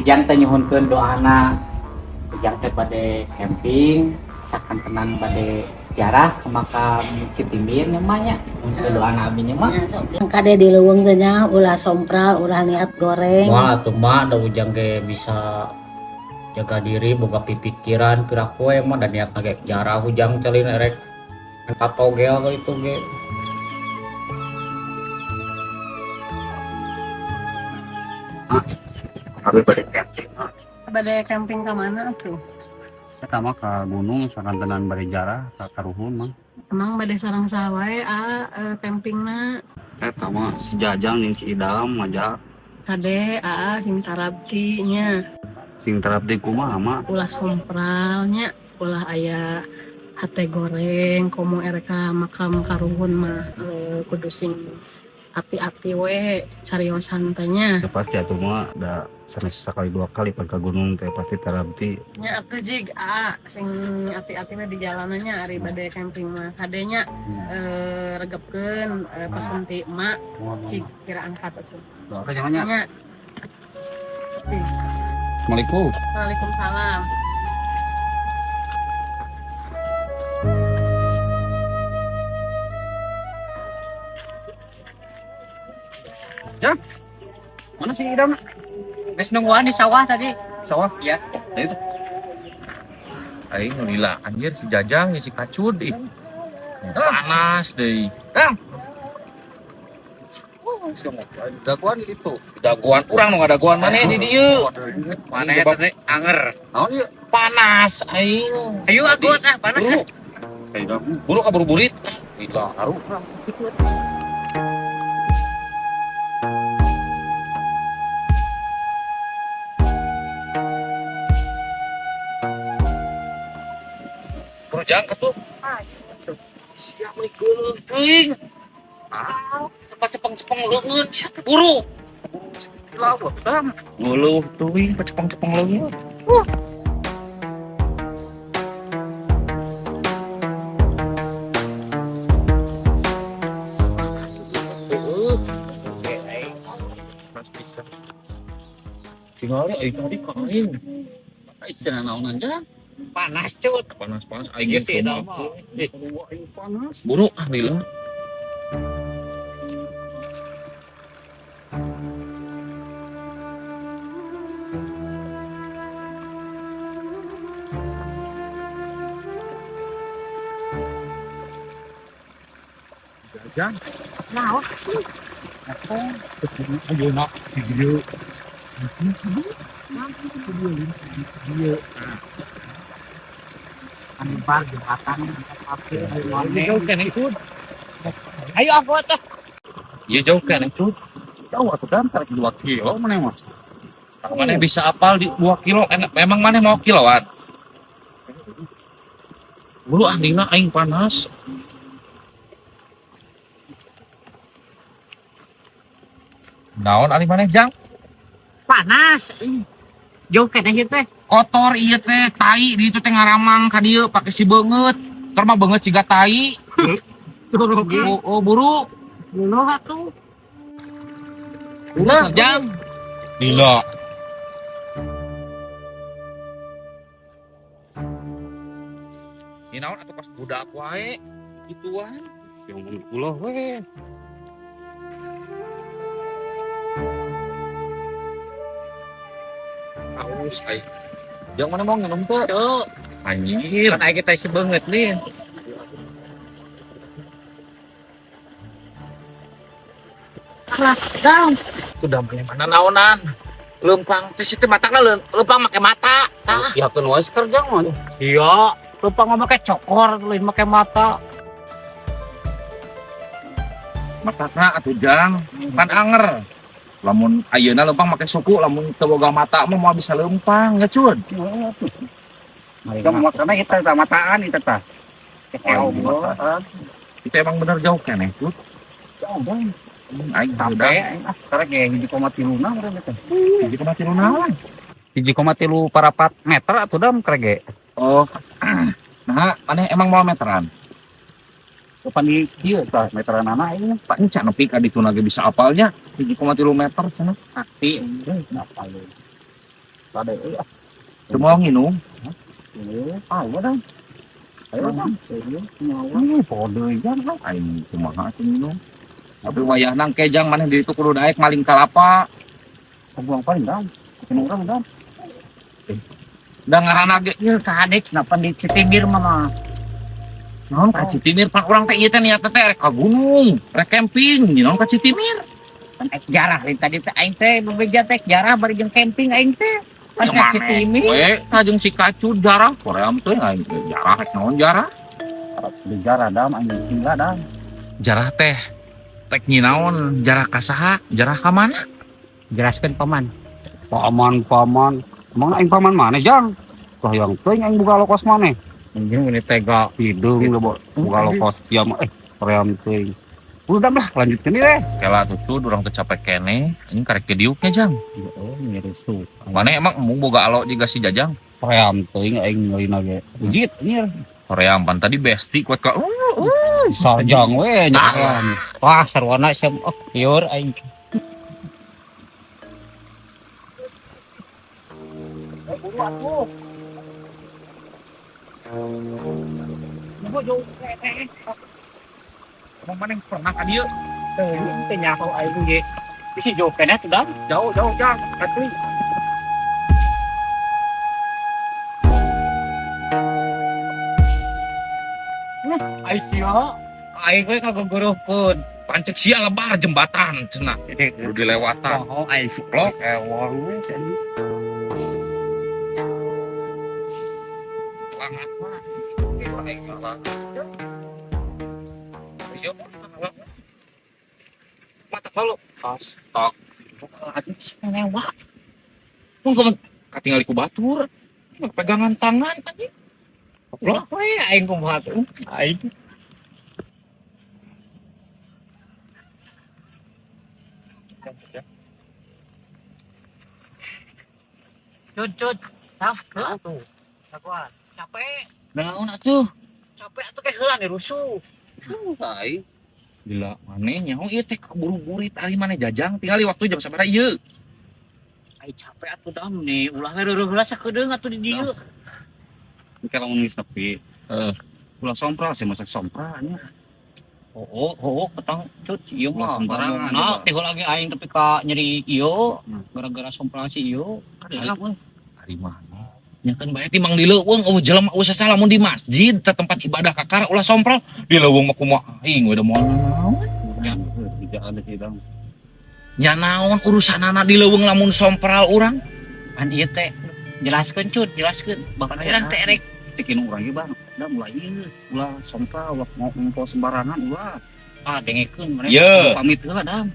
Ujang teh nyuhunkeun doana Ujang teh bade camping sakan tenan bade jarah ke makam Citimbir namanya untuk doana abinya mah Kade di leuweung teh nya ulah sompral ulah niat goreng. moal atuh mah da Ujang ge bisa jaga diri boga pipikiran pira koe mah dan niat ge jarah Ujang celin erek katogel itu ge. Abi bade camping. Bade camping ke mana tuh? Pertama ke gunung sakantenan bari jarah ka karuhun mah. Emang bade sareng sawae campingna. Pertama si Jajang ning si Idam ngajak Kade sing tarabti nya sing terapti kumaha mah. ulah sompralnya ulah aya hate goreng komo ereka makam karuhun mah kudu sing ati-ati we cariosan teh nya. Ya pasti atuh mah da sekali dua kali ke gunung teh pasti terapti. Nya atuh jig sing ati-ati we di jalanannya ari bade camping mah kadenya regepkeun pesen ti emak cik kira angkat atuh. Doa jangannya. Nya Assalamualaikum. Waalaikumsalam. Mana si Idam? Wes nungguan di sawah tadi. Sawah. Iya. Ya itu. Aing lila anjir si Jajang si Kacud ih. Panas deui. Daguan itu. Daguan urang nu ngadaguan maneh di dieu. Maneh teh anger. Naon ieu? Panas aing. Ayo agot panas. Buru kabur burit. Gila haru. Buru jangka tuh. Siap nih geuleuh teuing. Cepeng-cepeng leungeun buru. Lawa dam. Geuleuh teuing cepeng-cepeng leungeun. Tinggal aing tadi ka aing. Cenah naonan jang? Panas cut. Panas-panas aing Gitu ge dah, panas. Buru lila. Jajang. Naon? Ayo nak video. Anbar jembatan tapi Jauh kan itu. ayo agot tuh. Iya jauh kan itu. Jauh atuh kan 2 kilo mana mah. Mana bisa apal di 2 kilo enak. Memang mana mau kiloan? Bulu andina aing panas. Naon ari maneh jang? Panas. Jauh kene ieu teh. Kotor ieu teh tai di itu teh ngaramang ka dieu pake si beungeut. Keur mah beungeut siga tai. Oh buru. Dulu atuh. Buru jang. Lila. Ini naon atuh pas budak wae gituan. Si ngomong kula we. Aus ai. Yang mana mau nginum tuh? Tuh, Anjir. kan kita isi banget nih. Lah, daun. Udah mana naonan. Lempang teh situ matana lempang make mata. Tah. Siapkeun wae kerja mah. Iya, lempang mah make cokor, lain make mata. Matana atuh jang. Kan anger. Lamun ayeuna lempang make suku, lamun teu boga mata mah mau bisa lempang ya cun. Kamu makanya kita tak mataan itu tah. Itu emang bener jauh kan itu. Jauh bang. Aing Sampai sekarang kayak 7,3 berapa teh? 7,3 naon? 7,3 parapat meter atau dam krege. Oh. Nah, mana emang mau meteran? Depan di kieu tah meteran anak ini. Pak encan nepi ka ditu lagi bisa apalnya 7,3 meter cenah. Sakti apa lu? Ada ya. Semua nginum. Ayo dah. Ayo dah. Pode jangan aing kumaha atuh minum. Tapi wayah nang kejang maneh di itu kudu daek maling kalapa. Buang paling dah. Kenapa dah? Da ngaranna ge Ieu kadek kenapa di Citimir mah. naon ka Citimir pan urang teh ieu teh niat teh rek ka gunung, rek camping, naon ka Citimir. Kan ek jarah tadi teh aing teh bebeja teh jarah bari jeung camping aing teh. Pan ka Citimir. We kajeng Cikacu jarah, koream teh aing teh jarah rek naon jarah. Di jarah dam anjing tinggal dah. Jarah teh rek nyinaon, jarah ka saha? Jarah ka mana? Jelaskeun paman. Paman. Emang aing paman mana jang? Tah yang teuing aing buka lokos maneh. Anjing ini tega. Hidung da buka lokos ya mah koream teuing. Udah dah lanjutkeun ieu deh. Kela tutu urang teh capek keneh, anjing karek diuknya jang. Oh, ngerusuh. Mana emang mau boga alo jiga si Jajang? Koream teuing aing ngeulina ge. Ujit ieu. Korea pan tadi besti kuat ka. Sarjang we nyakelan. Wah, sarwana sem liur aing. Emang mana yang pernah ka dieu? Teu nyaho aing ge. Bisi jauh kena tuh dah. Jauh jang, atuh. Aing sia. Aing we kaguguruhkeun. Pancek sia lebar jembatan cenah. Kudu dilewatan. Oh, aing Suplok. ewol we. Langat mah. Aing malah. Ayo, mata kalau stok. Aduh, nyewa. Mun kamu katingali ku batur. Pegangan tangan tadi. Loh, we aing kumaha tuh? Aing Cut, tah, tuh. Sakuan, capek. Naon atuh? Capek atuh kayak heula nih rusuh. Hai. Gila, maneh nyaho ieu teh kaburu-burit ari maneh Jajang tingali waktu jam sabaraha ieu? Aing capek atuh dam nih, ulah we reureul sakedeung atuh di dieu. Kalau geus nepi. Ulah sompral sih masa sompralnya. Oh, petang cut ieu Ulah mah sembarangan, nah, coba. teh lagi aing tapi ka nyeri ieu gara-gara sompral si ieu. Kadang we. Ari mana? Nya kan bae timang di leuweung jelema usah salah mun di masjid teh tempat ibadah kakara ulah sompral di leuweung mah kumaha aing we da moal naon. Tidak ada tidak. Nya naon urusanana di leuweung lamun sompral urang? Pan ieu teh jelaskeun cut, jelaskeun. Bakalan teh rek Cekin orang ge bang. Udah mulai ieu. Ulah sompral mau ngumpul sembarangan ulah. dengekeun mereka. Ye. Pamit heula dam.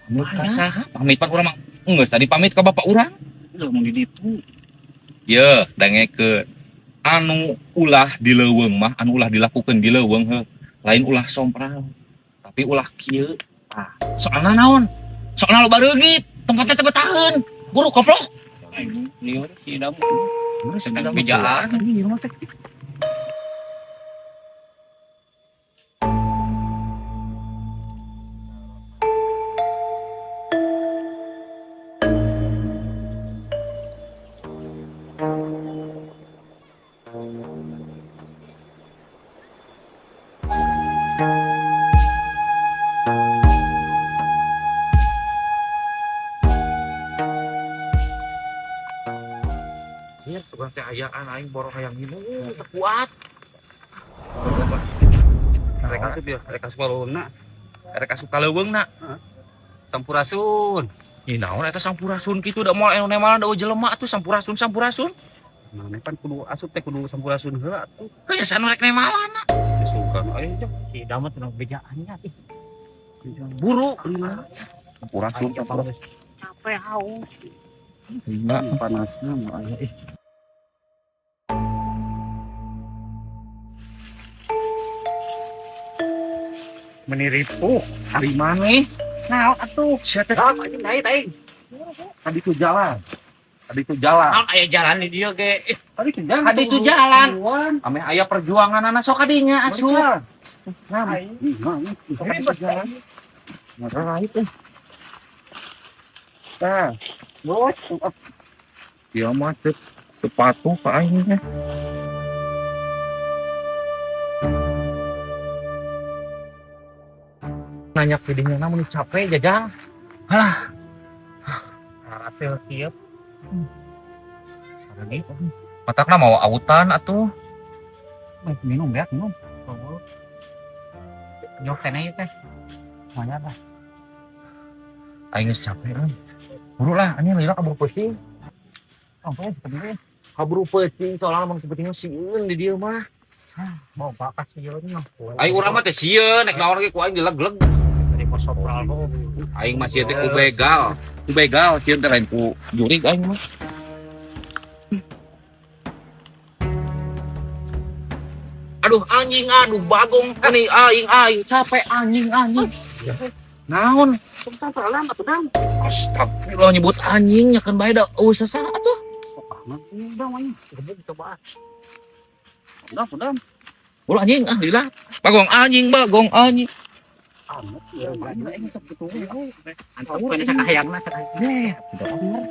Pamit ka saha? Pamit pan urang mah geus tadi pamit ka bapak urang. Udah mau di ditu. Ye, dangekeun. Anu ulah di leuweung mah, anu ulah dilakukeun di leuweung heuh. Lain ulah sompral. Tapi ulah kieu. Soalna naon? Soalna loba reugit, tempatnya teh betaheun. Buru koplok. Liur si dam. Sedang bejaan. Ieu tukang teh ayaan aing borong hayang minum teu kuat. Rek asup ya, rek asup waluna. Rek asup ka leuweungna. Sampurasun. Ih naon eta sampurasun kitu da moal anu nemalan da jelema atuh sampurasun. Nah, kan kudu asup teh kudu sampurasun heula atuh. Kebiasaan rek nemalan. Sukan aya jeung Si dam mah teu bejaannya ih. buru. Sampurasun. Capek haus. Enggak. Panasna mah aya Meniripu. Hari maneh? Naon atuh? Siapa Aing naik aing. Tadi tuh jalan. Tadi tuh jalan. Naon aya jalan di dieu ge. Tadi tuh jalan. Tadi tuh jalan. Ame aya perjuangan anak sok kadinya asup. Nah, Ribet jalan. Nah, itu. Nah, Bos, Ieu mah teu patuh ka aing teh. Nanya ke dinya namun capek Jajang. Halah. Hasil kieu. Lagi. Matakna mau autan atuh. Minum ya, minum. Nyok keneh teh. Semuanya lah. Aing geus capek euy. Buru lah, anjing lila kabur peuting. Sampai seperti Kabur peuting soalnya mun kepentingan sieun di dieu mah. mau bakas sieun mah. Aing urang mah teh sieun, nek naon ge ku aing dileg-leg. Dari kosopral tuh. Aing masih teh ubegal. Ubegal sieun teh lain ku jurig aing mah. Aduh anjing, aduh bagong ini aing capek anjing. Naon? Sumpah salah atuh dam. Astagfirullah nyebut anjing nyakeun bae da eueuh sasa atuh. Ini dam anjing. Gebuk coba. Dam. Ulah anjing lila. Bagong anjing. Amat ya banyak ini sok kitu. Antep peuh sakahayangna sakahayang. Tidak bener.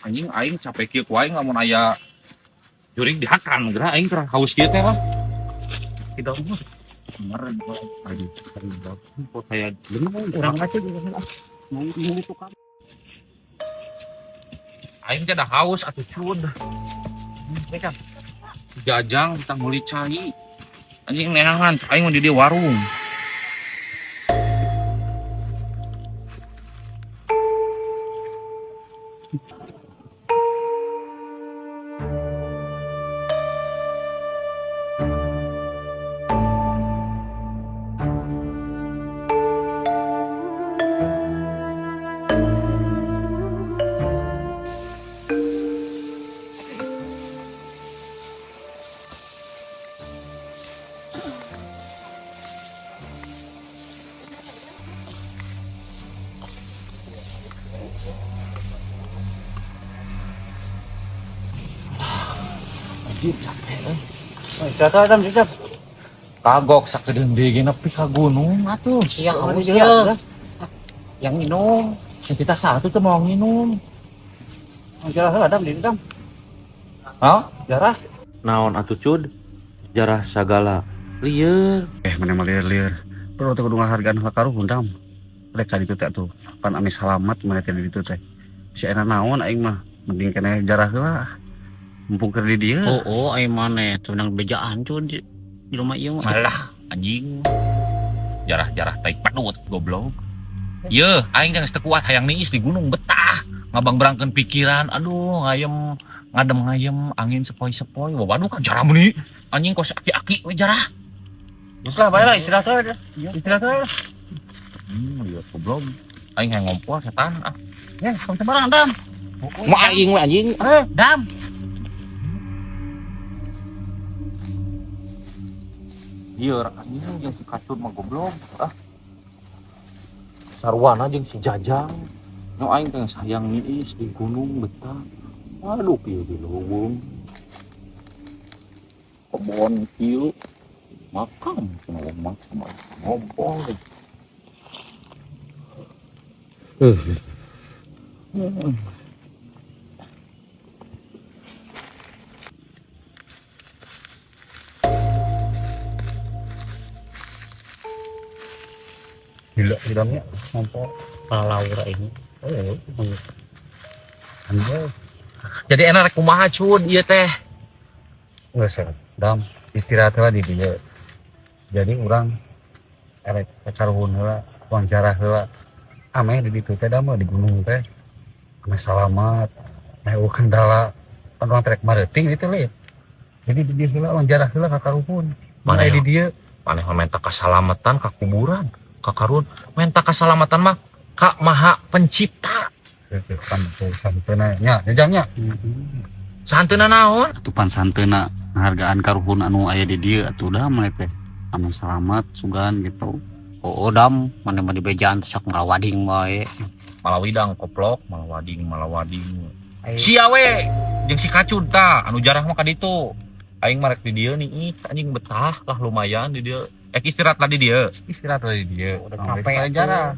Anjing aing capek kieu ku aing lamun aya jurig dihakan geura aing keur haus kieu teh mah. Tidak bener. Kemarin aduh Kok saya belum Urang aja juga mau itu kan. aing teh dah haus atuh cud. Pegang. Jajang kita meuli cai. Anjing neangan aing mah di dieu warung. Anjir capek euy. Jatuh dam jatuh. Kagok sakedeung deui ge nepi ka gunung atuh. Yang Haus harus ya. Yang minum. Yang kita satu tuh mau nginum. Jarah dam di dam. Hah? Jarah. Naon atuh cud jarah sagala lieur mana lieur. Perlu teu kudu ngahargaan hakaruhun dam. Rek ka ditu teh tuh. Pan ame salamat mana teh di ditu teh. Si enak naon aing mah mending keneh jarah heula. Mumpung keur di dieu. Oh, aing maneh tuh nang bejaan tuh di rumah ieu mah. Alah anjing. Jarah-jarah tai padut goblok. Ye, aing geus teu kuat hayang niis di gunung betah. Ngabang-berangkeun pikiran. Aduh, ngadem angin sepoi-sepoi. Waduh kan jarah meuni. Anjing kos aki-aki we jarah. Geus lah bae lah istirahat we. Istirahat we. Lieur goblok. Aing hayang ngompol setan. Ya, sembarang dam. mau aing we anjing Dam. Lieur anjing jeung si Kacut mah goblok. Sarwana jeung si Jajang. Nu aing teh sayang niis di gunung betah. Waduh pieu di leuweung. Kebon kieu makam ngomong sama ngompol. Gila di dalamnya ngompol. Laura ini. Jadi enak rek kumaha cud ieu teh. Geus dam istirahat heula di dieu. Jadi urang erek kacaruhun heula, wawancara heula. Ame di ditu teh dam di gunung teh. Ame salamat, ame kendala pan urang trek mareuting gitu le. Jadi di dieu heula wawancara heula kakaruhun. Mana di dieu Maneh minta keselamatan ka kuburan, ka karun, minta keselamatan mah ka Maha Pencipta. santeuna nya jajangnya. Santeuna naon? Tupan santeuna hargaan karuhun anu aya di dieu atuh da mah teh. Ame salamat sugan gitu. Oh, dam, mana mah di bejaan sok ngarawading bae. Malawidang koplok, malawading. Ai Sia we jeung si Kacud tah anu jarah mah ka ditu. Aing marek di dieu nih anjing betah lah lumayan di dieu. Istirahat lah di dieu. Istirahat di dia. udah Nah, capek besok atuh. jarah.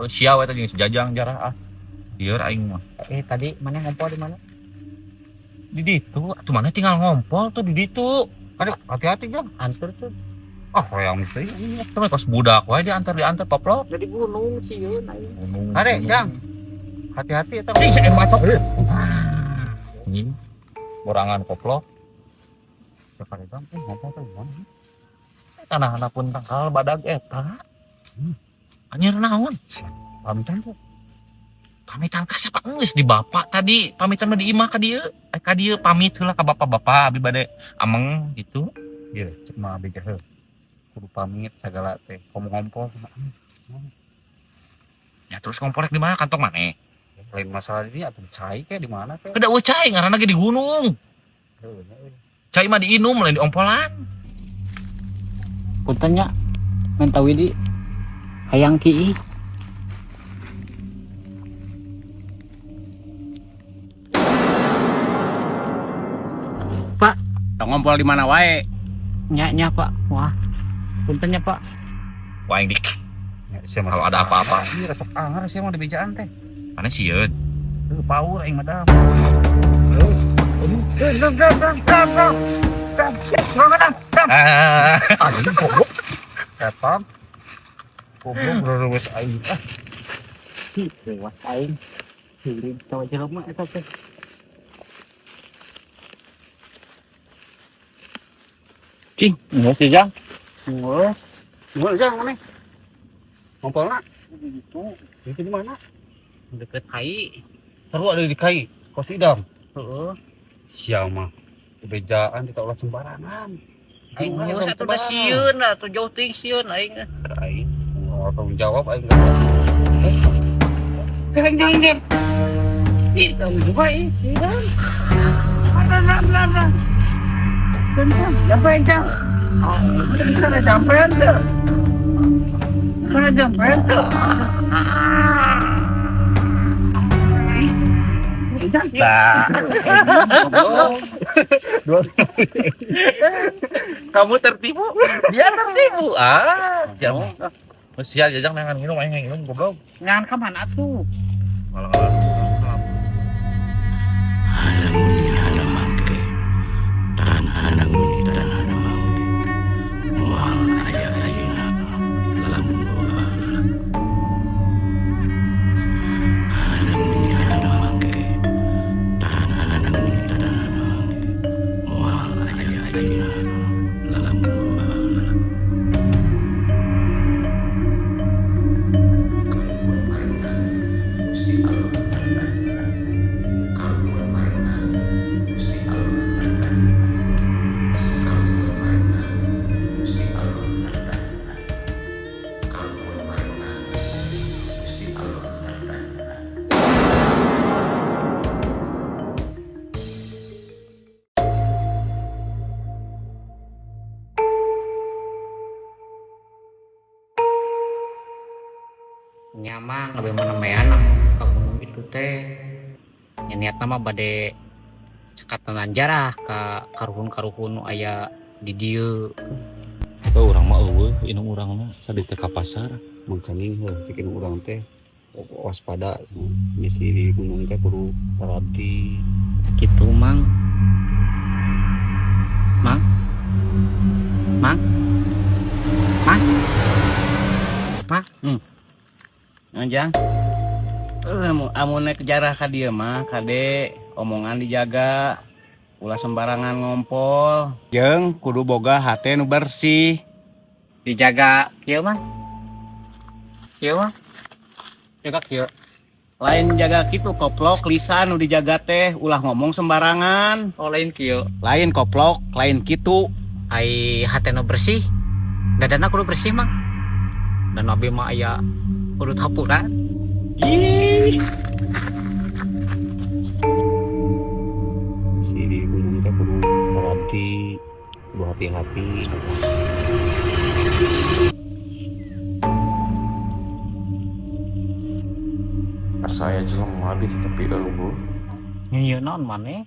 Sia we teh jeung si Jajang jarah Dieu aing mah. Tadi mana ngompol di mana? Di ditu, atuh mana tinggal ngompol tuh di ditu. Aduh, hati-hati Jang. Antur tuh. Ah, yang mesti. Terus kos budak wae diantar koplok. Jadi gunung sieun aing. Gunung. Are, Jang. Hati-hati eta. Cing saya batok. Anjing. Borangan koplok. Sekali Jang, ngompol teh gimana? Tanah pun tangkal badag eta. Anjir naon? Pamitan tuh. Pamitan ka siapa geus di bapak tadi? Pamitan mah di imah ka dieu. Ka dieu pamit heula ka bapak-bapak abi bade ameng gitu. Iya, cek mah abdi teh. Kudu pamit segala teh. Komo ngompol. Ya terus komporek di mana kantong maneh? Lain masalah ini atuh cai kayak di mana teh? Kada cai ngaranna ge di gunung. Cai mah diinum lain di ompolan. Puntennya mentawidi hayang kieu. Ngompol di mana wae? Nya Pak. Wah. Puntennya Pak. Wah yang dik. Siapa Kalau ada apa-apa. Ini resep angar sih mau di bejaan teh. Mana sieun? Power aing madam. Ah. Anjing goblok. Setan. Goblok bereureut aing. Lewat aing. Hiring tawa jelema eta teh. Cing, geus sih Jang. Geus. Gimana Jang mana? Ngompolna? Itu di mana? Deket kai. Seru ada di kai. Kos idam. Heeh. Sial mah. Bejaan kita olah sembarangan. Aing geus atuh da sieun atuh jauh teuing sieun aing. Aing tanggung jawab aing. Jangan. Itu juga sieun. Ada. Bentar, sampai jam. Mana sampai anda? Mana sampai anda? Kamu tertipu? Dia tertipu. Jam. Sial Jajang nangan minum aing minum goblok. Ngan ka mana tuh? Malah Halamuni halamangke tan halamuni tan halamangke mual aya ayeuna lamun halamuni halamangke tan halamuni tan halamangke mual aya ayeuna lamun Nyamang lebih menemean ka gunung itu teh. Nya niatna mah bade cekatan jarah ka karuhun-karuhun nu aya di dieu. oh urang mah eueuh inung urang mah sadete ka pasar Mangkaning cekin urang teh waspada misi di gunung teh kudu hati. Gitu Mang. Mang. Anjang. Amun naik jarah ka dieu mah kade omongan dijaga. Ulah sembarangan ngompol. Jeung kudu boga hate nu bersih. Dijaga kieu mah. Jaga kieu. Lain jaga kitu koplok lisan nu dijaga teh ulah ngomong sembarangan. Oh lain kieu. Lain koplok, lain kitu. Ai hatena bersih. Dadana kudu bersih Mang. Dan abi mah aya kudu tapu kan. Ih, Si di gunung teh kudu hati-hati. saya jelema di tepi eueuh. Ieu naon maneh?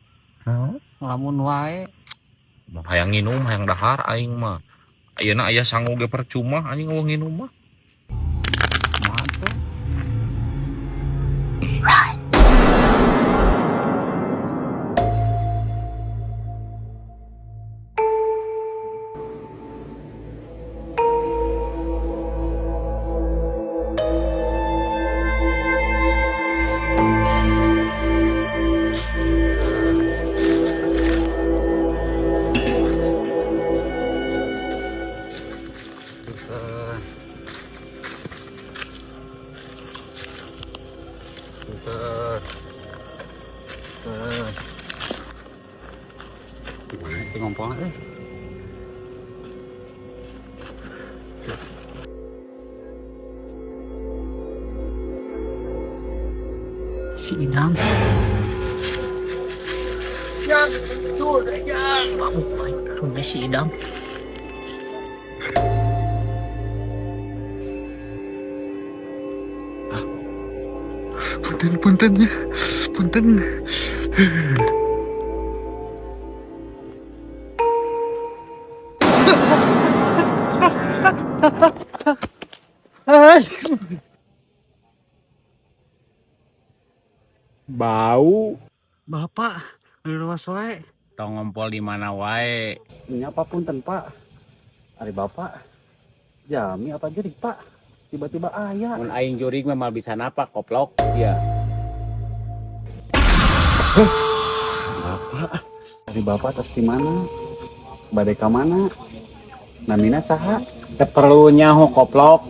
Ngelamun wae. Hayang nginum hayang dahar aing mah. Ayeuna aya sangu ge percuma anjing eueuh nginum mah. Kumaha tuh? Ngompol Si Idam. Udah si Idam. punten ya punten Bau. bapak di luas wae Tong ngompol di mana wae. ini apa punten pak ari bapak jami apa jadi pak tiba-tiba ayah Mun aing jurig mah bisa napa koplok ya. bapak ari bapak tos di mana badai ka mana namina saha Teu perlu nyaho koplok.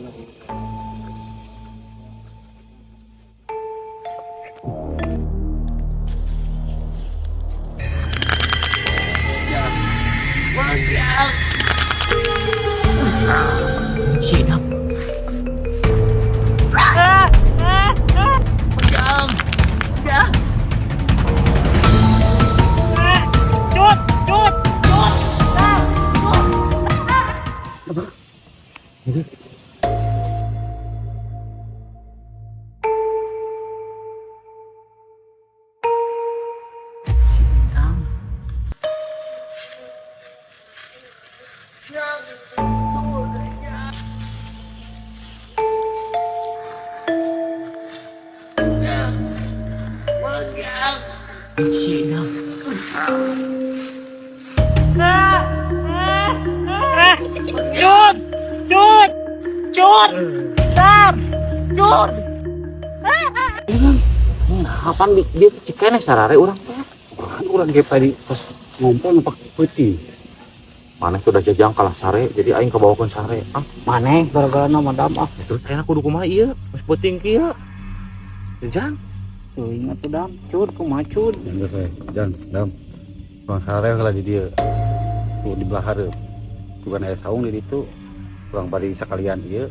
Si Idam. Si Idam. Si Idam. Kapan dia cikene sarare urang teh. urang ge tadi pas ngompol nempak peuting Maneh tuh udah jajang kalah sare, jadi aing kebawakeun sare. Ah, Maneh gara-gara nama Dam ah. terus ayeuna kudu kumaha ieu? Geus peuting kieu. Jajang. Tuh ingat tuh Dam. Cut kumaha cut. geus we jan dam urang sare heula di dieu tuh di belah hareup bukan aya saung di ditu urang bari sakalian ieu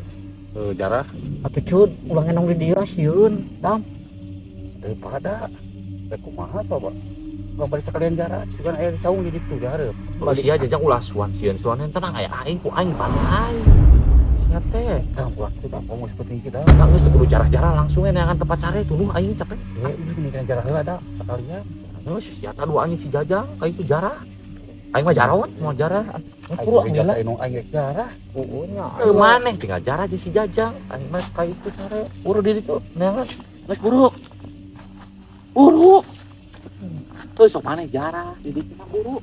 jarah Atuh cut ulah ngenong di dieu sieun Dam. daripada kumaha coba urang bari sakalian jarah bukan aya di saung di ditu di hareup Kalau sia jajang ulah suan sieun yang tenang aya aing ku aing pandai. Sia teh. Kang pulang kita ngomong seperti kita. Da geus teu kudu jarah-jarah langsung eneangan tempat sare tuh aing capek. Ini kan jarak heula da sekalian. Terus sia tah dua anjing si jajang ka itu jarah. Aing mah jarawat mau jarah. Puru Aing heula. nong aing jarah. Uunya. Teu maneh tinggal jarah aja si jajang. Aing mah ka itu sare. Buru di ditu neangan. Geus buru. Buru. Terus sok maneh jarah di ditu mah buru.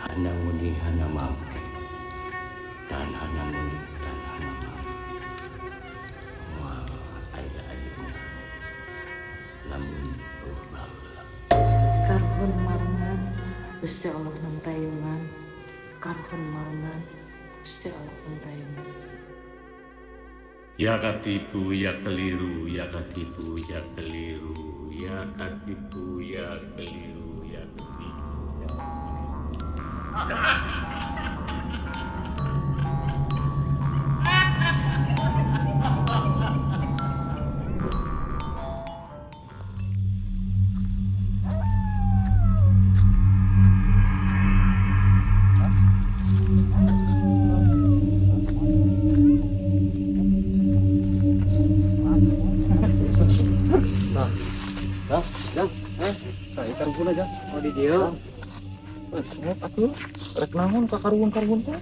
Hana muni hana mampu dan hana muni dan hana mampu. Wah, ayah namun berbala. Karhun marangan Gusti Allah nantayungan karhun marangan Gusti Allah nantayungan. Ya katipu, ya keliru, ya katipu, ya keliru, ya katipu, ya keliru, ya ketipu, ya di dia. Sok atuh. Rek naon ka karuhun-karuhun teh?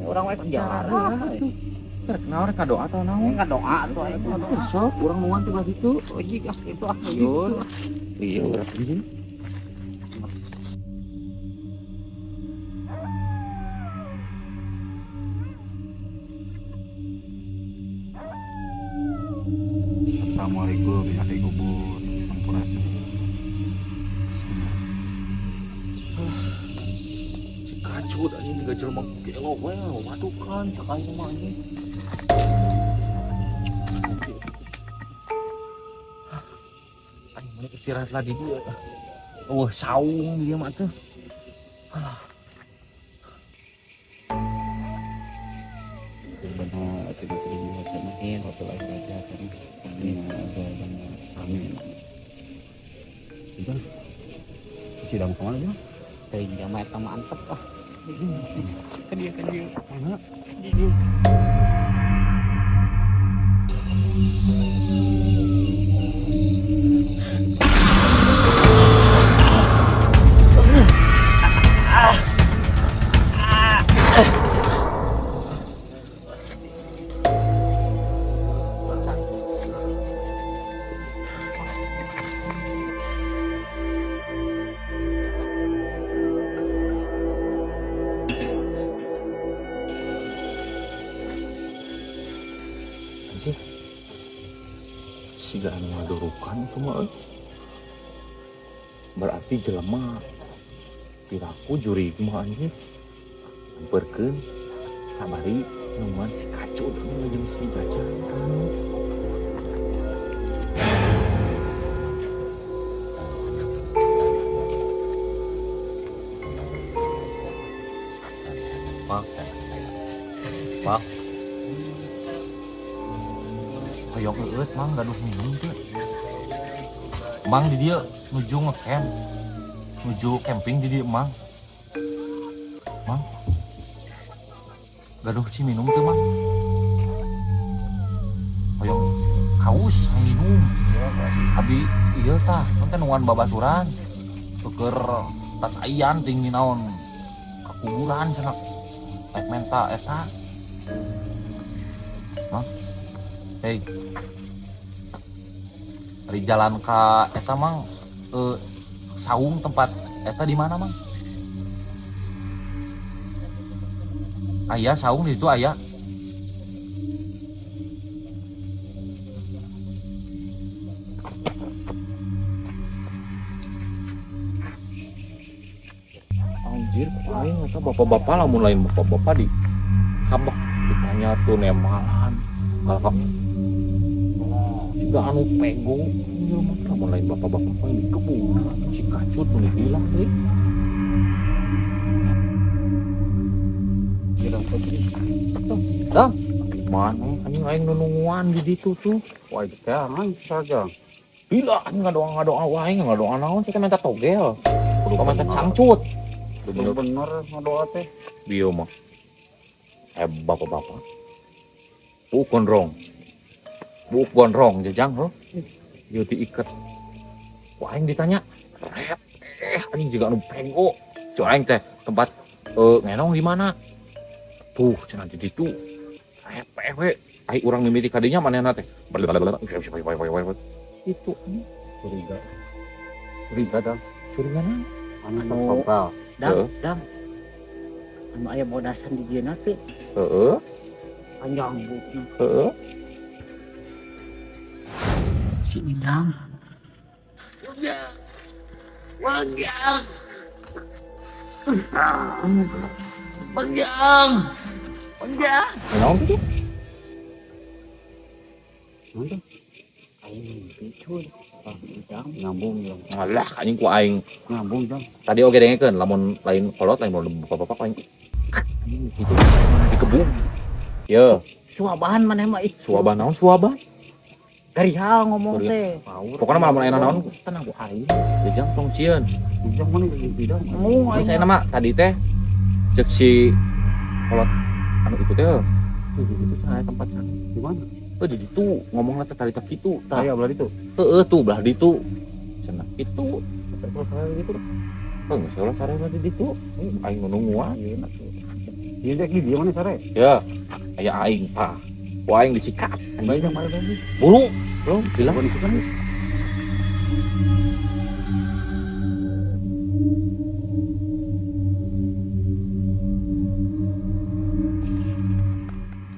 Orang wae Jarah atuh. Rek naon rek doa atau naon? enggak doa tuh aya doa. Sok urang nuan teh gitu. Ojik itu yun. Iya, urang di. Assalamualaikum adik kubur sampurasun. Kacut anjing tiga jelema gelo we matukan cakanya mah anjing. Anjing mana istirahat lah di dia. Saung dia mah tuh. Benar tidak dilihat hotel aja amin. Udah sidang kemana aja? Teuing mah eta mantep ah. Kan dia Mana? Siga anu ngadurukan itu mah berarti jelema piraku juri mah anjing nyamperkeun sabari nuan si kacut jeung si jajan Pak Hoyong eut mang gaduh minum teh. Mang di dia nuju ngecamp. Nuju camping di dia mang. Mang. Gaduh si minum teh mang. Hoyong haus minum. Abi ieu tah, teh nuan babaturan. Tuker tas ayan tinggi naon. Kuburan cenah. Rek menta eta. Mang. Hei, dari jalan ke eta mang saung tempat eta di mana mang? Ayah saung di situ ayah. Anjir, paling eta bapak-bapak lamun lain bapak-bapak di habak ditanya tuh nemalan kalau juga anu pego namun lain bapak-bapak paling di kebun si kacut nu hilang teh kira putri dah mana anjing aing nununguan di ditu tuh Wah itu teh aman saja. bila anjing ngadoa wae ngadoa naon kita minta togel kudu minta cangcut Bener-bener ngadoa teh. bieu mah bapak-bapak Buk gondrong jajang ho. Ieu diiket. Ku aing ditanya, "Rep, anjing juga anu pego." Cu aing teh tempat ngenong di mana? Tuh, cenah di ditu. Rep we. Ai urang mimiti ka dinya manehna teh. Itu Curiga. Curiga dah. curiga naon? Anu sompral. Dam. Anu aya bodasan di dieu teh Heeh. panjang bukna. Heeh. Si Idam. Naon itu? Nanti Aing picuy. Idam. ngambung ya. Alah anjing ku aing Ngambung jam. tadi oge dengekeun lamun lain kolot lain mun bapak-bapak aing gitu di kebun. Ye, Suabahan maneh mah ih. suaban naon suaban? Gariha ngomong teh. Pokoknya malam lain naon tenang ku aing. Jajang tong sieun. Jam mana tidak? Ngomong Terus aing. saya nama tadi teh cek si kolot anu itu teh di situ saya tempat sana. Di mana? Di situ ngomongna teh tadi tak kitu. Saya belah itu. Tuh belah ditu. Cenah itu Kalau saya gitu. Oh, nggak salah sare tadi ditu. Aing nunggu aja. Iya dek di dia mana sare? Ya, aya aing tah. Ku aing disikat. Banyak mana tadi? Buru, belum bilang. Bukan itu kan?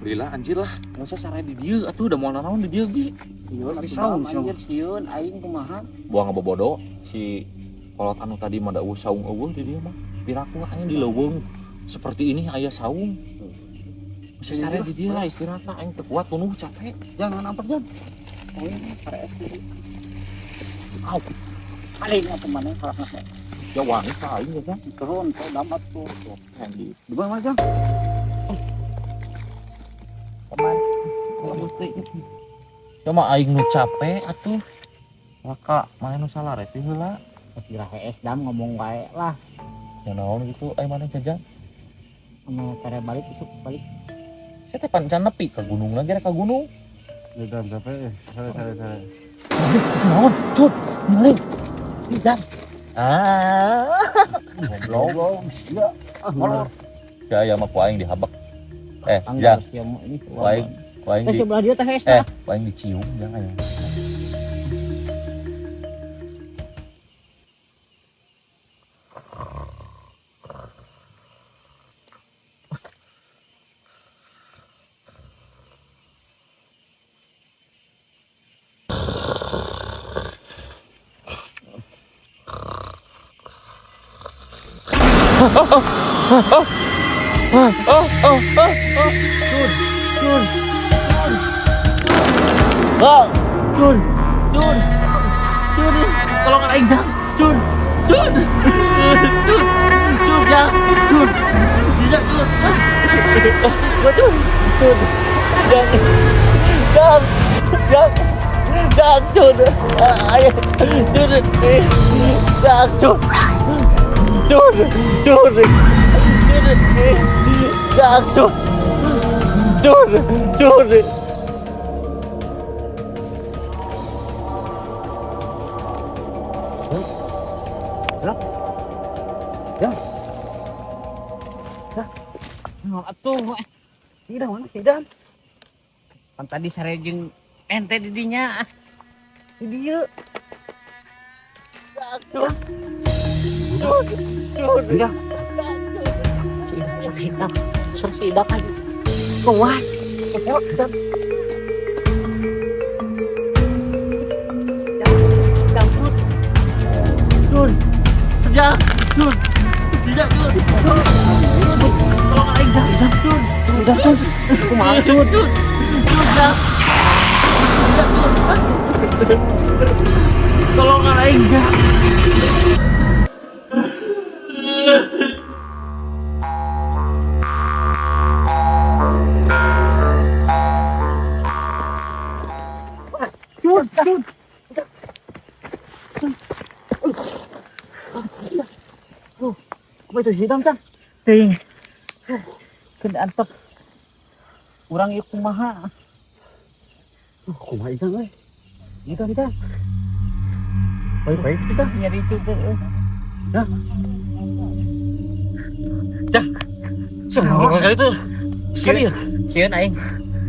Lila anjir lah, masa sare di dieu atuh udah mau nanaon di dieu ge. Sieun Tapi atuh saung, anjir sieun aing kumaha? Buang ngebobodo si kolot anu tadi mah da saung eueuh di dieu mah. Piraku aing di leuweung seperti ini aya saung. Masa sare di dieu lah istirahat aing teu kuat penuh capek. Jangan apa jan. Oh ini sare SD. Au. Paling apa mana kalau nggak Ya wangi ka aing ya kan. turun ke damat tuh. Kan di Di mana jan? Kemarin kalau mesti cuma aing nu capek atuh. Maka main nu salah reti heula. kira es dam ngomong wae lah. Ya naon gitu aing mana jajan. Anu cara balik besok balik. Saya teh pancan nepi ke gunung lagi ka gunung. Ya dan sampai sare. Naon? Tuh, balik. Jajan. Goblok. Ya. Ya ya mah ku aing dihabek. Anggar Jang, sia mah ini. ku aing Teh di sebelah dia teh es tah. ku aing dicium jangan ya. Atuh. Tidak mana tidak. Kan tadi sare jeung ente di dinya. Di dieu. Atuh. Iya. Sudah kan. Kuat. Apa itu sidang kan? Ting. Kena antok. Urang ieu kumaha? Kumaha ikan euy? Kita. Baik-baik Kita nyari itu. Sama kali itu. Sekali ya. Sieun aing.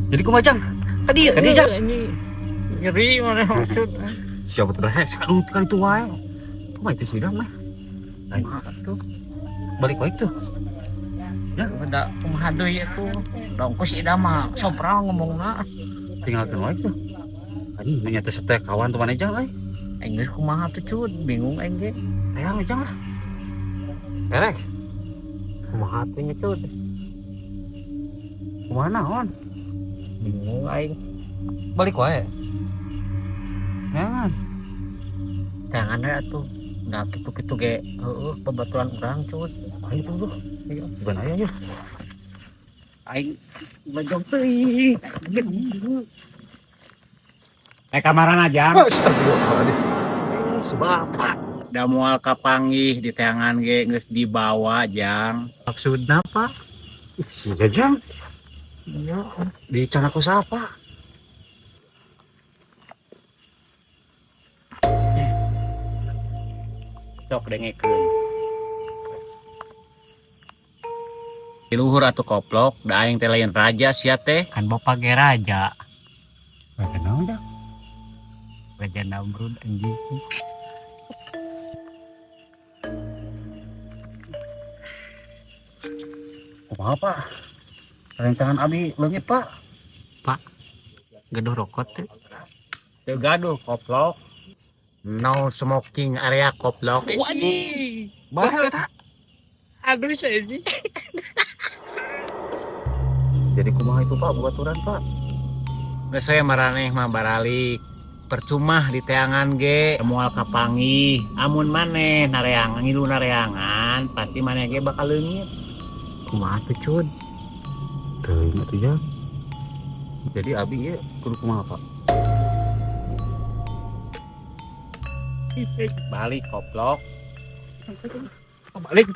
Jadi kumajang. Tadi ya. Nyeri mana maksud? Siapa tuh dah? Sekali kali itu wae. Kumaha itu sidang mah? Aing Tuh. balik-balik tuh. Ya udah kumaha deui atuh. Dongku si Ida mah sopral ngomongna. Tinggal wae tuh. Anjing nanya teh setek kawan tuh mana jang euy. Aing geus kumaha tuh cut, bingung aing ge. Hayang jang lah. Erek. Kumaha teh nya cut. Kumaha naon? Bingung aing. Balik wae. Jangan. Jangan we atuh. Da kitu-kitu ge heueuh pebaturan urang cut. Ayo tuh tuh. Bukan aya ya. Aing bajong teuing. Kamaran aja. Sebab Da moal kapanggih di teangan ge geus dibawa jang. maksudna apa? Iya jang. Iya, Di canaku siapa? sok dengekeun. Di luhur atuh koplok, da aing teh lain raja sia teh. Kan bapak ge raja. Raja naon dah? Raja Namrud anjing. Kumaha Pak? Rencangan abi leungit Pak. Geduh rokok teh. Teu gaduh koplok. No smoking area koplok. Bahasa eta. Aduh saya ini. Jadi kumaha itu Pak baturan Pak? Geus we maraneh mah baralik. Percuma di teangan ge moal kapanggih. Amun maneh nareangan ngilu nareangan, pasti maneh ge bakal leungit. Kumaha tuh cud? Teuing atuh ya. Jadi abi ieu kudu kumaha Pak? Balik koplok. Balik.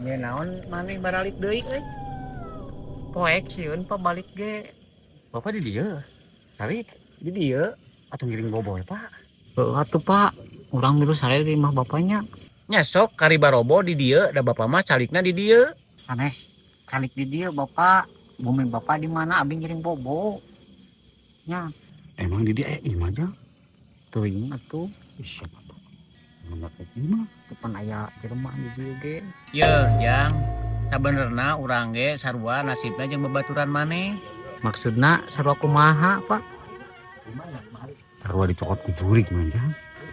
Ye naon maneh baralik deui euy. Poek sieun Pak balik ge. Bapak di dieu. Sari Di dieu atuh ngiring boboy Pak. Atuh Pak, urang dulu sare di rumah bapaknya. nyesok kari barobo di dieu da bapak mah calikna di dieu. Sanes calik di dia bapak. Bumi bapak di mana abing ngiring bobo. Nya, Emang di dia imah aja. teuing atuh. Ih, siapa Pak? Mana kayak imah? Depan aya di rumah di dia ge. Ye jang sabenerna urang ge sarua nasibna jeung babaturan maneh. Maksudna sarua kumaha Pak? Sarua dicokot ku jurig manja.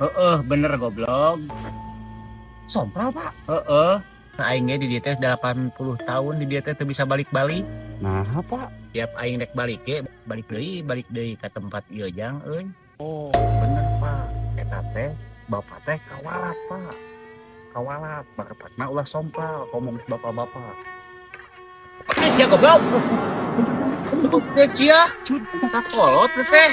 Heeh bener goblok. Sompral Pak. Heeh. Nah, aing ge di dieu teh 80 tahun di dieu teh teu bisa balik-balik. Nah Pak, Tiap aing rek balik ge balik deui ka tempat ieu jang euy. Oh, bener Pak. Eta teh bapak teh kawalat Pak. Kawalat, bakatna ulah sompral ngomong bapak-bapak. Sia goblok. Teh sia, tak kolot teh.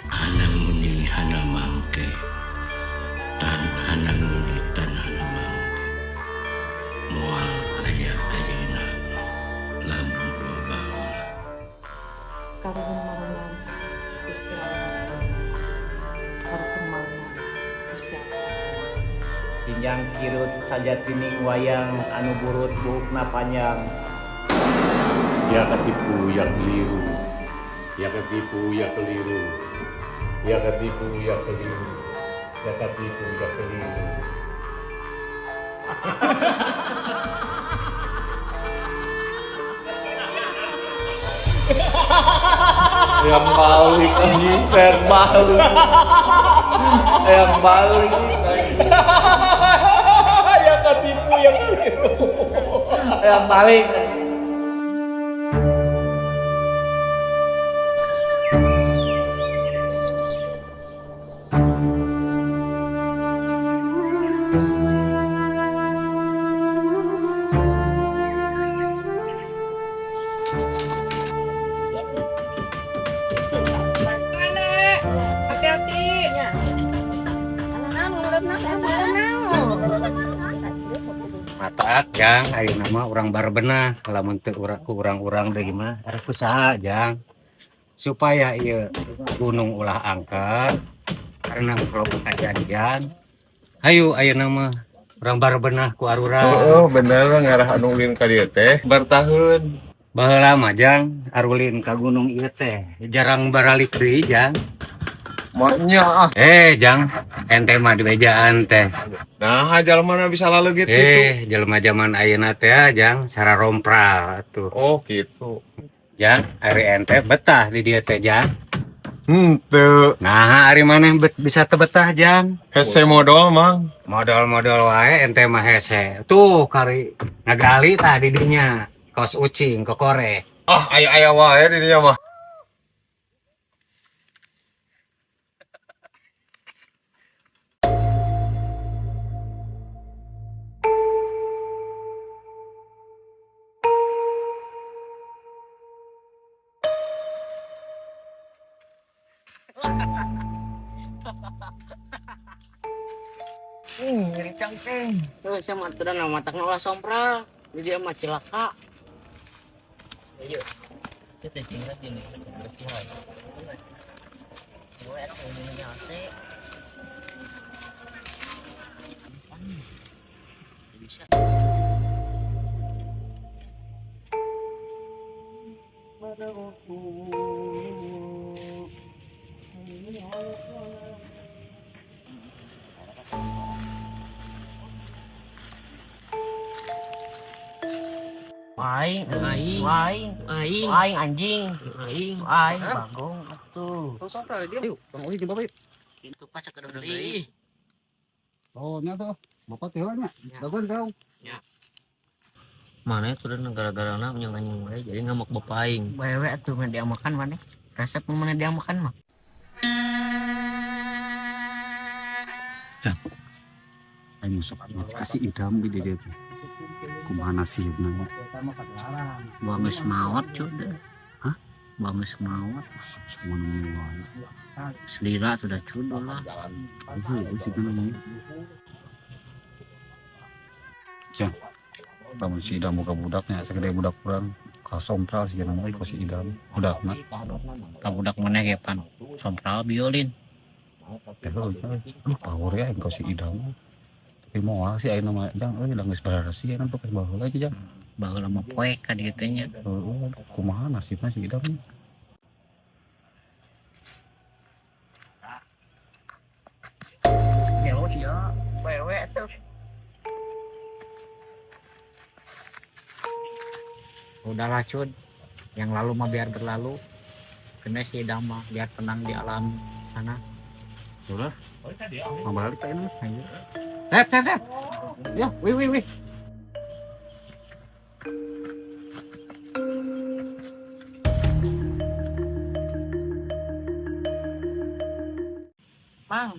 Hana muni hana mangke, tan hana muni tan hana mangke. Moal aya ayeuna lamun loba ulah. Karuhun marangan Gusti Allah. Karuhun marangan Gusti Allah. Tinjang kirut saja tining wayang anu burut buukna panjang. Ya ketipu ya keliru, ya ketipu ya keliru, ya ketipu ya keliru, ya ketipu ya keliru. Yang balik anjing, yang balik. Yang balik. Yang ketipu yang keliru. Yang balik. Hati-hati. Mataak jang, ayeuna mah urang barbenah. Lamun teu urang-urang deui mah harus usaha jang. Supaya ieu gunung ulah angkat karena kalau kejadian. Hayu ayeuna mah urang barbenah ku arurang. Oh, bener ngarah anu ulin ka dieu teh bertahun. Baheula mah jang arulin ka gunung ieu teh jarang baralik deui jang. Maknya Jang, ente mah di bejaan teh. nah jalma bisa lalu gitu. Jelema zaman ayeuna teh jang cara rompral atuh. Oh, gitu. Jang, ari ente betah di dieu teh jang. Henteu. Nah, ari maneh bisa teu betah jang. Hese modal mang. Modal-modal wae ente mah hese. Tuh kari ngagali tah di dinya. Kos ucing kokore. Ah, aya wae di dinya mah. Ngeri cangkeng. Saya mah teu na matakna ulah sompral. Di dia mah cilaka. Ayo. Kita tinggal gini. Bersihan. Gue enak ini AC. Bisa. Aing anjing, aing bagong atuh. Tuh sompral dia. Yuk, Bang Uli coba yuk. Itu paca ke deui. Oh, nya tuh. Bapak teh nya. Dagon kau. Mana itu dan gara-gara na nyang wae jadi ngamuk bapaing. Wewe atuh mah dia makan mana? Resep mana dia makan mah? Aing sok kasih idam di dia tuh. Kumaha nasibna. Bagus mawat cuda. Hah? Bagus mawat. Semua nungguan. Selira sudah cuda lah. Itu sih namanya. Cang. Kamu si idam buka budaknya segede budak kurang. Kasompral sih namanya ku si idam. Budakna. Budak mana ge pan? Sompral biolin. Lu power ya engkau si idam. Tapi mau sih aing nama jang udah geus bararasi kan tuh baheula aja jang. Baheula mah poek ka dieu teh nya. Kumaha nasibna si idam. Ya dia wewe tuh. Udahlah Cud, yang lalu mah biar berlalu. Kena si Idam mah biar tenang di alam sana. Udah. Mau balik ka ini. Tep. Ya, wih. Mang,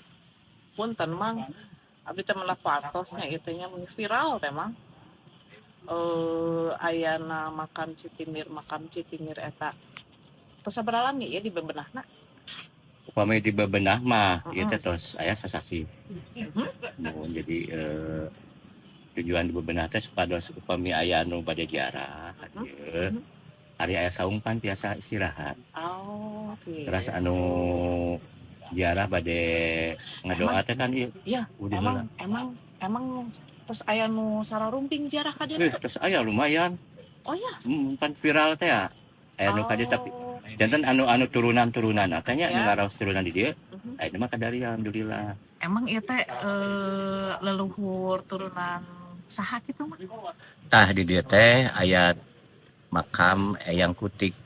punten mang, abi teh meula patos nya ieu teh nya viral teh mang. Ayana makam citimir eta. Tos sabaraha lami ya di bebenahna? Upami di bebenah mah ieu teh tos aya sasasi. Mohon jadi tujuan di bebenah teh supados upami aya anu bade ziarah ieu. Ari aya saungpan tiasa istirahat. Oh, oke. Terus anu ziarah bade ngadoa teh kan ieu. Iya, Udah heula. emang terus aya nu sararumping ziarah ka dieu. Terus aya lumayan. Oh ya. Pan viral teh ya. Aya nu ka dieu tapi janten anu turunan tanya Ya. ngaraos turunan di dieu. Aya mah kadari alhamdulillah. Emang ieu teh leluhur turunan saha kitu mah? Tah di dieu teh aya makam Eyang Kutik.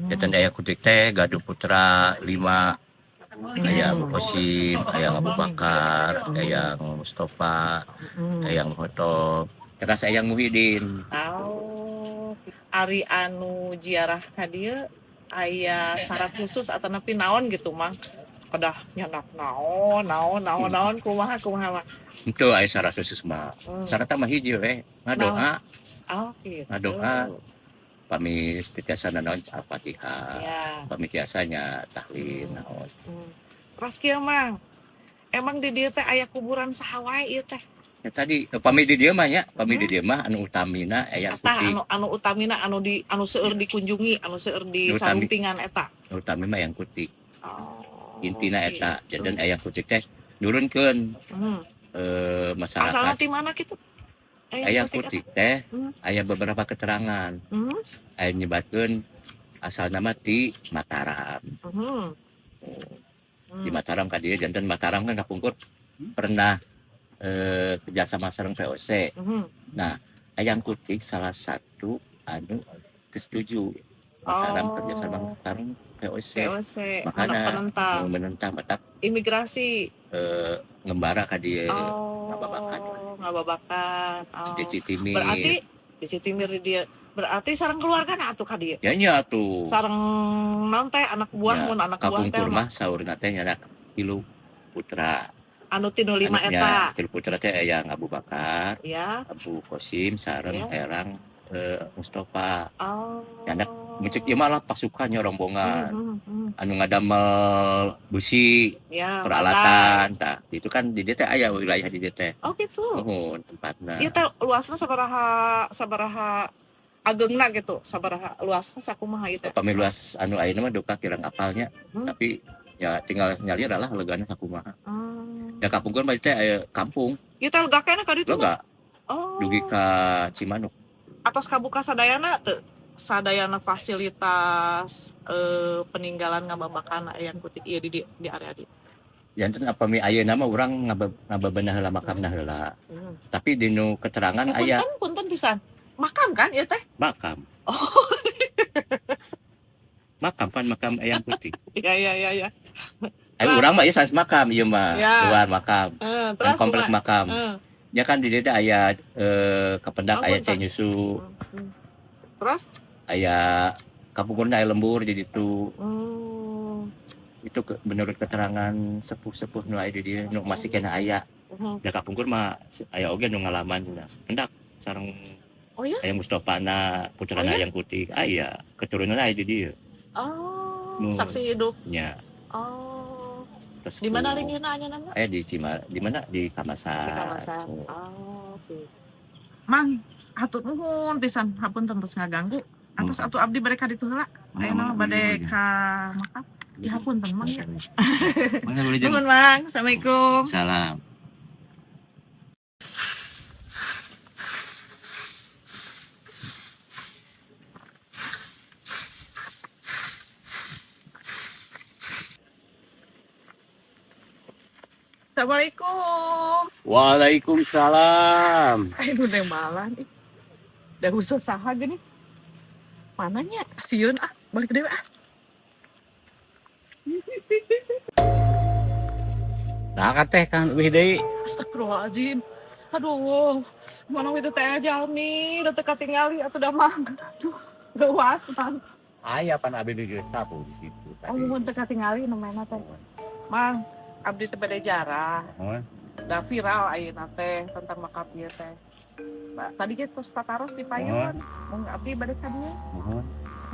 Janten Eyang Kutik teh gaduh putra 5. Eyang Kosim, Eyang Abu Bakar, Eyang Mustafa, Eyang Hoto, terus Eyang Muhyiddin. Oh, ari anu ziarah ka dieu aya syarat khusus atau nepi naon gitu mang? Kedah nyandak naon kumaha mah. Itu aya syarat khusus mah. Syarat mah hiji we, ngadoa, Oh, gitu. ngadoa. Pami titiasana naon Al-Fatihah. Ya. Pami tiasanya tahlil naon. Terus kieu mang. Emang di dieu teh aya kuburan saha wae ieu teh? Ya tadi pami di dieu mah nya, pami di dieu mah anu utamina Eyang Eta Kutik. anu utamina anu seueur dikunjungi, anu seueur di sarumpingan eta. Anu utami mah Eyang Kutik. Oh. Intina gitu. eta, jadi Eyang Kutik teh nurunkeun Asalna masyarakat. ti mana kitu? Eyang Kutik teh aya beberapa keterangan. Hmm. Aya nyebatkeun asal nama ti Mataram. Di Mataram ka dieu janten Mataram kan kapungkur pernah kerjasama sareng VOC. Nah, Eyang Kutik salah satu anu setuju Mataram kerjasama sareng VOC. Makanya menentang matak imigrasi ngembara ka dieu ngababakan. di Citimir. Berarti di Citimir dia berarti sareng keluarga atuh ka dieu. Ya nya atuh. Sareng naon teh anak buah mun anak buah teh kapungkur mah saurna teh nya 3 putra. anu tinu 5 eta. 3 putra teh Eyang Abu Bakar, Ya. Abu Kosim sareng Ya. Erang Mustafa. Oh. Yandak Mencek ieu mah lah pasukannya rombongan anu ngadamel busi Ya, peralatan tah itu kan di dieu teh aya wilayah di dieu teh. Oh gitu. Nuhun tempatna. Ieu teh luasna sabaraha ageungna gitu, sabaraha luasna sakumaha ieu teh. Upami luas anu ayeuna mah duka kirang apalnya tapi ya tinggal nyali adalah legana sakumaha. Da kapungkur mah teh aya kampung Ieu teh lega kena ka ditu. lega Oh. dugi ka Cimanuk. Atos kabuka sadayana teu sadayana fasilitas peninggalan ngababakan yang kutik ieu di area di. Janten apami ayeuna mah urang ngabebenah heula makamna heula. Tapi dinu keterangan aya Punten pisan. Makam kan ieu teh? makam. Makam Eyang Putih. Iya. Urang mah ieu sanes makam ieu mah, Ya. luar makam. Terus Komplek kumaha? makam. Ya kan di dieu teh aya kapendak aya Punten. cenyusu, Terus? aya kapungkurna aya lembur di ditu. Itu menurut keterangan sepuh-sepuh nu aya di dieu nu masih kena aya. Da kapungkur mah aya oge nu ngalaman pendak sareng Oh ya? aya Mustofana putrana Oh, ya? Eyang Putih. Aya keturunan aya di dieu. Oh, saksi hidup. Nya. Oh. Terus Di mana ringina anjeunna? Aya di di mana di Kamasan. Di Kamasan. Oh, oke. Mang, hatur nuhun pisan, hapunten tos ngaganggu. Atos atuh abdi bade ka ditu heula. Ayeuna bade ka makam. Ya hapunten Mang ya. Mana boleh jadi? Nuhun Mang, Assalamualaikum. Salam. Assalamualaikum. Waalaikumsalam. Aduh deh malah nih. Udah usah saha gini. Mananya? Sieun balik dewe Nah teh kan wih deui. Astagfirullahaladzim. Aduh, mana itu teh jalmi, udah teka tinggali atau udah mang. Aduh, gawas mang. Aya pan abdi di sapu gitu. Oh, mau teka tinggali namanya teh. Mang, abdi teh bade jarah. Udah viral ayeuna teh tentang makam ieu teh. Tadi kita tataros di payun. Mau abdi bade ka dieu.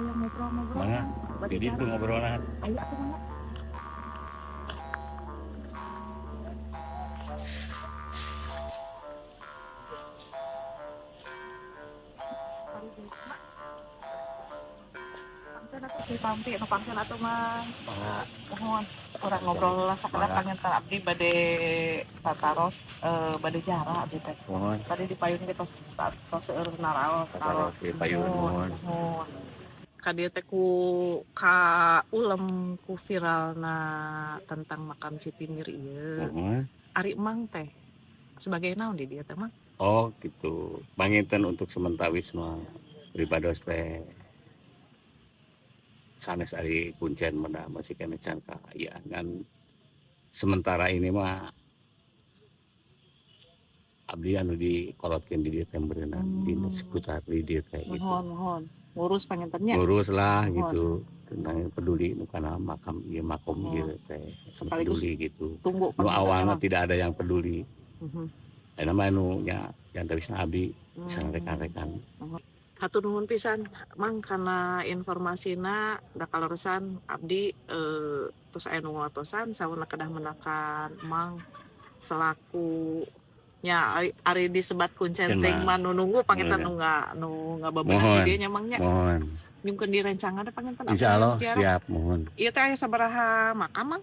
Ayo ngobrol-ngobrol. Mana? Bade Jadi itu jarah. ngobrolan. Ayo atuh mana? Pampi, pangkeun atuh Mang. Mohon urang ngobrol lah sakala panginten abdi bade tataros bade jara abdi teh. Tadi di payun ge tos seueur naraos. Tataros di payun, mohon. Ka dieu teh ku ka ulem ku viralna tentang makam Citinir ieu. Ari Mang teh sebagai naon di dieu teh Mang? Oh gitu. Panginten untuk sementara wisma pribados teh sanes ari kuncen mana masih kena cangka ya kan sementara ini mah abdi anu dikolotkeun di dieu teh beunang di seputar di dieu teh gitu. Mohon ngurus pangintennya. Ngurus lah gitu tentang peduli nu kana makam ieu makom ieu teh Sekaligus peduli gitu. Tunggu Nu awalna tidak ada yang peduli. Eta mah anu nya janten wisna abdi sareng rekan-rekan. Hatur nuhun pisan Mang karena informasina da kaleresan abdi terus aya nu ngotosan sauna kedah menakan Mang selaku nya ari disebat kuncenting mah nu nunggu panginten nu ngababeunah di dieu nya Mang nya. Mohon. Nyungkeun di rencangan panginten Insyaallah siap mohon. Ieu teh aya sabaraha makam Mang?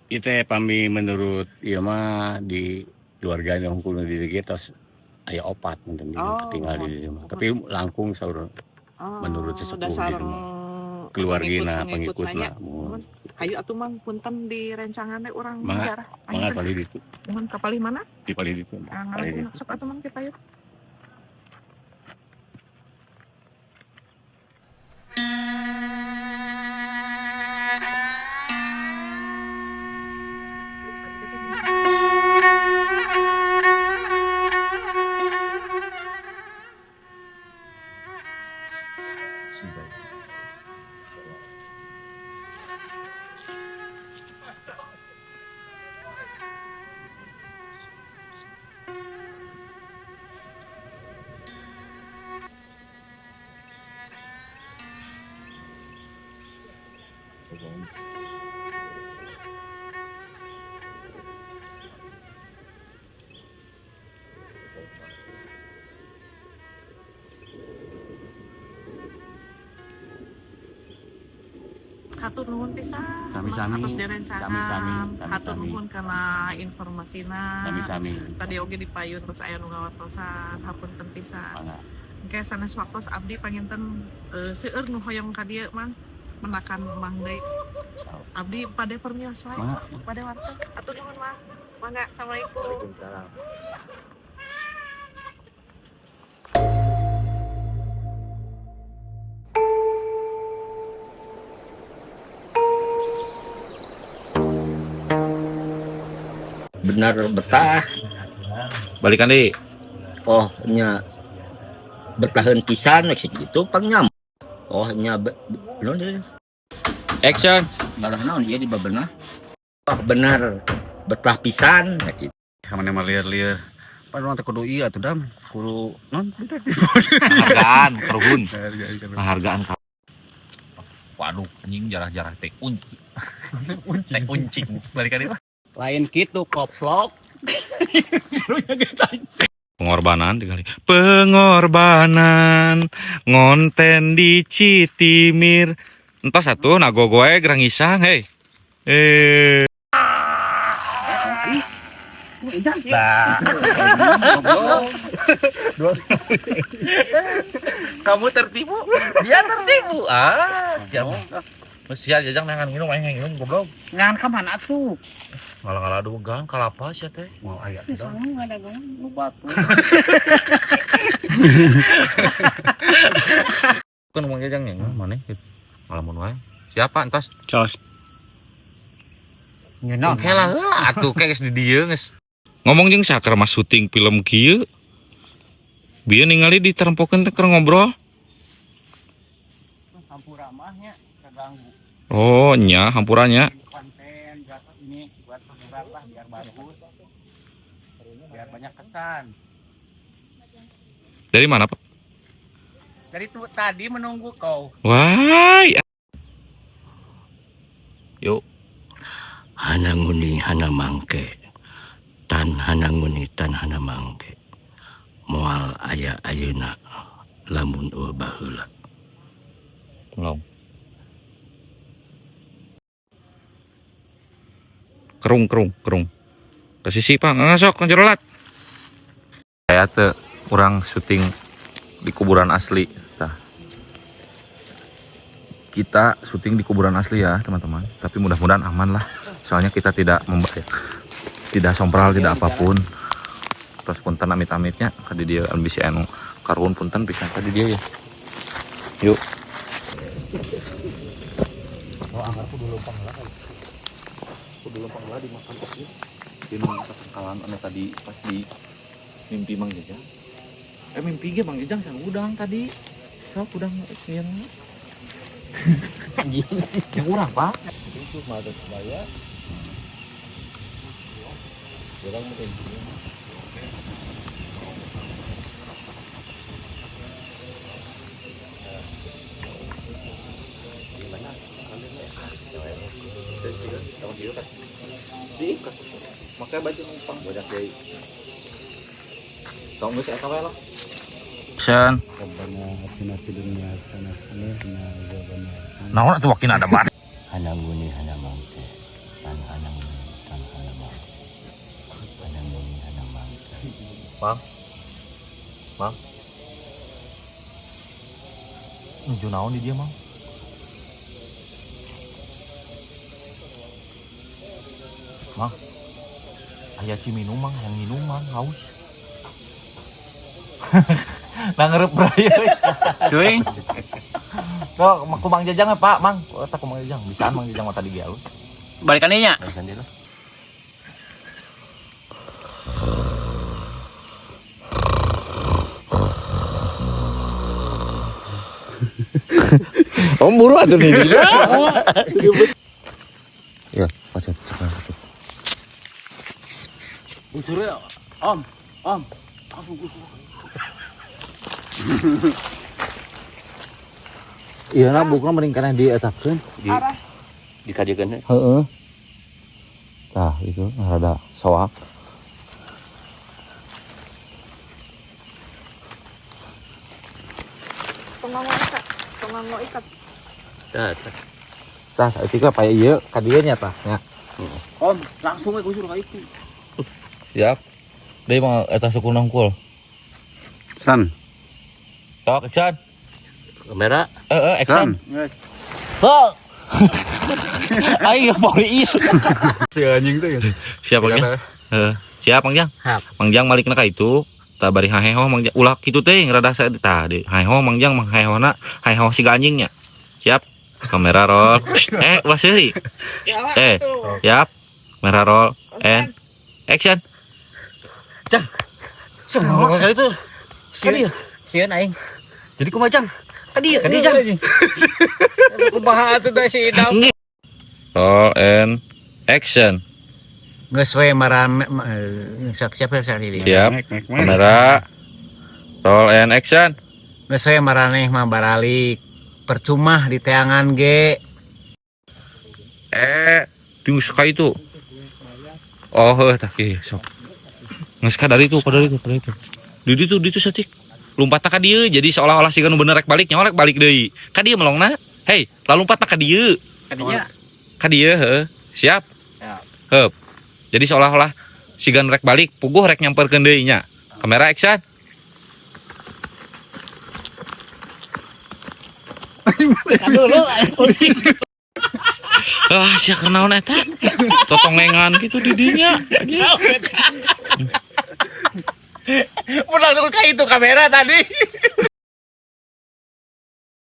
Ieu teh pami menurut ieu mah di keluarga yang hungkul di dieu tos aya opat mungkin tinggal di dieu mah. Tapi langkung saur menurut sesepuh di mah. Keluargina pengikutna mohon. Hayu atuh Mang punten di rencanganna urang Mangga. bicara. Mangga pali ditu. Mohon kapalih mana? Di pali ditu. Ngarep sok atuh Mang ti payun. Hatur nuhun pisan. Sami-sami. Atas direncangan. Sami-sami. Hatur nuhun karena informasinya. Sami-sami. Tadi oge dipayun terus aya nu ngawatosan. Hapunten pisan. Mangga. Engke sanes waktos abdi panginten seueur nu hoyong ka dieu Mang. Menakan Mang deui. Abdi pade permios wae. Mangga. Pade warsa. Hatur nuhun Mang. Mangga. Assalamualaikum. Benar betah. Balikan deh. Oh nya betahan pisan maksud itu pangnyam. Oh nya belum deh. Action. Ngalah naon ieu di babena. Oh benar betah pisan gitu. Kamane mah liar-liar. Padahal teh kudu ieu atuh dam. Kudu non detektif. Penghargaan, keruhun. Hargaan. Penghargaan. Waduh, anjing jarah-jarah teh unci. Teh uncing. Balikan deh. Lain gitu koplok. Pengorbanan dikali. Pengorbanan ngonten di Citimir. Entah satu nagogoe gerang isang hei. Kamu tertipu, dia tertipu. Sial jajang nangan minum goblok. Ngan ka mana atuh? Ngalah-ngalah aduh gang kalapa sia teh. Mau aya Soalnya enggak ada gang nu batu. Kan ngomong jajang nya mana gitu. Ngalamun wae. Siapa entos? Cos. Nyenon. Oke lah heula atuh geus di dieu geus. Ngomong jeung sakar mas syuting film kieu. Bieu ningali ditarempokeun teh keur ngobrol. Hampura mahnya kaganggu. Oh nya hampurannya. Konten jatuh ini buat hiburan lah biar bagus. Biar banyak kesan. Dari mana, Pak? Dari tuh tadi menunggu kau. Wah. Yuk. Hana nguni hana mangke. Tan hana nguni tan hana mangke. Moal aya ayeuna lamun baheula. Belum. Kerung. Ke sisi Pak, ngasok ngejerolat. Saya teh orang syuting di kuburan asli. Tah. Kita syuting di kuburan asli ya, teman-teman. Tapi mudah-mudahan aman lah. Soalnya kita tidak tidak sompral, tidak apapun. Terus punten amit-amitnya tadi dia ambisi anu karuhun punten pisan tadi dia ya. Yuk. Kudu lempang lah dimakan pasti. Di kalan anu tadi pas di mimpi Mang Jajang. Mimpi ge Mang Jajang sang udang tadi. Sok udang yang yang urang, Pak. Itu mah ada sebaya. Orang mungkin Diikat. Makanya baju numpang banyak deui. Tong geus eta wae lah. Sen. Rabbana atina fid dunya hasanah wa qina adzabannar. Naon atuh wakin ada bar. Hana nguni hana mangke. Tan hana nguni tan hana mangke. Hana nguni hana mangke. Mang. Nuju naon di dia, Mang? Mang. Aya ciminum, Mang, yang minum, Mang, haus. Nah ngerep beraya. Cuy. Kok ku Mang Jajang ya, Pak, Mang. Kok tak ku Mang Jajang, bisaan Mang Jajang mah tadi ge alus. Balikan deui nya. Balikan deui lah. Om buru atuh nih. Ya, pacet. Usur ya. Om. Iya lah, bukan mending karena dietapkeun. dikajikan. Heeh. Nah, itu rada soak. Tongan lo ikat. Tah, itu ka paya ieu ka dieu nya tah nya. Om, langsung we kusur ka itu. Siap. Deui mah eta suku nongkul. San, Tok action. Kamera. Action. Geus. Oh. Ayo pori ieu. si anjing teh. Siap Mang Jang. Siap Mang Jang. Siap. Mang Jang balik ka itu. Tah bari haheho Mang Jang. Ulah kitu teh rada saya tah di haheho Mang Jang mah hahehona haheho si anjingnya. Siap. Kamera roll. Ulah seuri. Siap. Kamera roll and action. Seneng kali itu. Sieun aing. Jadi kumacang. Kadi Jang. Kumaha atuh da si Idam. Roll and action. Geus we maran siap ini. Siap. Kamera. Roll and action. Geus we maraneh mah baralik. Percuma di teangan ge. Tunggu sekali itu. Oh, tah kieu sok. Geus ka dari itu. Di itu satik. Lompatna ka dieu jadi seolah-olah siga nu bener rek balik nya rek balik deui. Ka dieu melongna. Hei, lalu lompatna ka dieu. Kadinya. Ka dieu heuh. Siap. Heup. Jadi seolah-olah siga nu rek balik puguh rek nyamperkeun deui nya. Kamera action. Ah, sia keur naon eta? Totongengan gitu di dinya. Mun langsung ka itu kamera tadi.